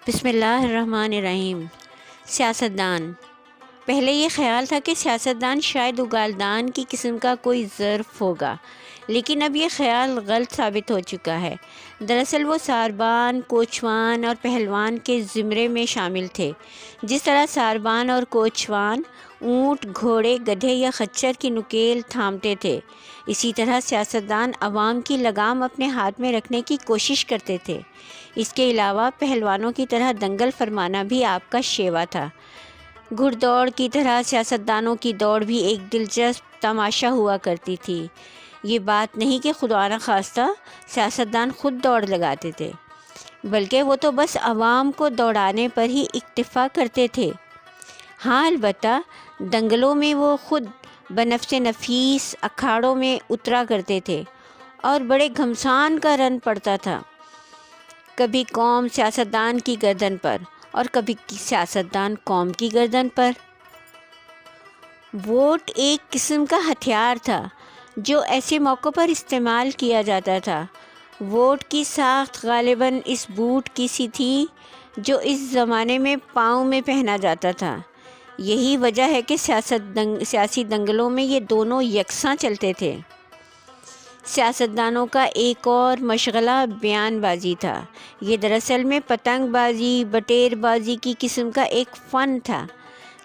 بسم اللہ الرحمن الرحیم۔ سیاستدان۔ پہلے یہ خیال تھا کہ سیاستدان شاید اگالدان کی قسم کا کوئی ظرف ہوگا، لیکن اب یہ خیال غلط ثابت ہو چکا ہے۔ دراصل وہ ساربان، کوچوان اور پہلوان کے زمرے میں شامل تھے۔ جس طرح ساربان اور کوچوان اونٹ، گھوڑے، گدھے یا خچر کی نکیل تھامتے تھے، اسی طرح سیاستدان عوام کی لگام اپنے ہاتھ میں رکھنے کی کوشش کرتے تھے۔ اس کے علاوہ پہلوانوں کی طرح دنگل فرمانا بھی آپ کا شیوا تھا۔ گھڑ دوڑ کی طرح سیاستدانوں کی دوڑ بھی ایک دلچسپ تماشا ہوا کرتی تھی۔ یہ بات نہیں کہ خدا نخواستہ سیاستدان خود دوڑ لگاتے تھے، بلکہ وہ تو بس عوام کو دوڑانے پر ہی اکتفا کرتے تھے۔ ہاں، البتہ دنگلوں میں وہ خود بنفس نفیس اکھاڑوں میں اترا کرتے تھے اور بڑے گھمسان کا رن پڑتا تھا، کبھی قوم سیاستدان کی گردن پر اور کبھی سیاستدان قوم کی گردن پر۔ ووٹ ایک قسم کا ہتھیار تھا جو ایسے موقع پر استعمال کیا جاتا تھا۔ ووٹ کی ساخت غالباً اس بوٹ کی سی تھی جو اس زمانے میں پاؤں میں پہنا جاتا تھا۔ یہی وجہ ہے کہ سیاسی دنگلوں میں یہ دونوں یکساں چلتے تھے۔ سیاستدانوں کا ایک اور مشغلہ بیان بازی تھا۔ یہ دراصل میں پتنگ بازی، بٹیر بازی کی قسم کا ایک فن تھا،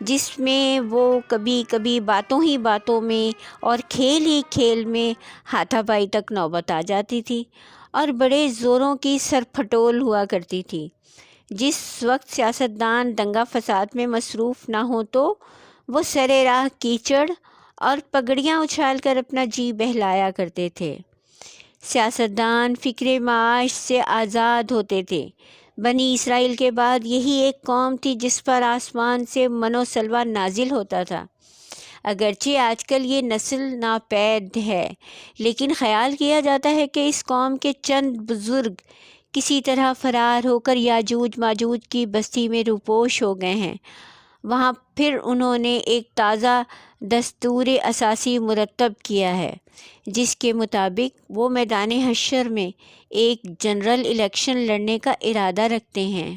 جس میں وہ کبھی کبھی باتوں ہی باتوں میں اور کھیل ہی کھیل میں ہاتھا پائی تک نوبت آ جاتی تھی اور بڑے زوروں کی سرپھٹول ہوا کرتی تھی۔ جس وقت سیاستدان دنگا فساد میں مصروف نہ ہوں تو وہ سرے راہ کیچڑ اور پگڑیاں اچھال کر اپنا جی بہلایا کرتے تھے۔ سیاستدان فکر معاش سے آزاد ہوتے تھے۔ بنی اسرائیل کے بعد یہی ایک قوم تھی جس پر آسمان سے من و سلوہ نازل ہوتا تھا۔ اگرچہ آج کل یہ نسل ناپید ہے، لیکن خیال کیا جاتا ہے کہ اس قوم کے چند بزرگ کسی طرح فرار ہو کر یاجوج ماجوج کی بستی میں روپوش ہو گئے ہیں۔ وہاں پھر انہوں نے ایک تازہ دستور اساسی مرتب کیا ہے، جس کے مطابق وہ میدان حشر میں ایک جنرل الیکشن لڑنے کا ارادہ رکھتے ہیں۔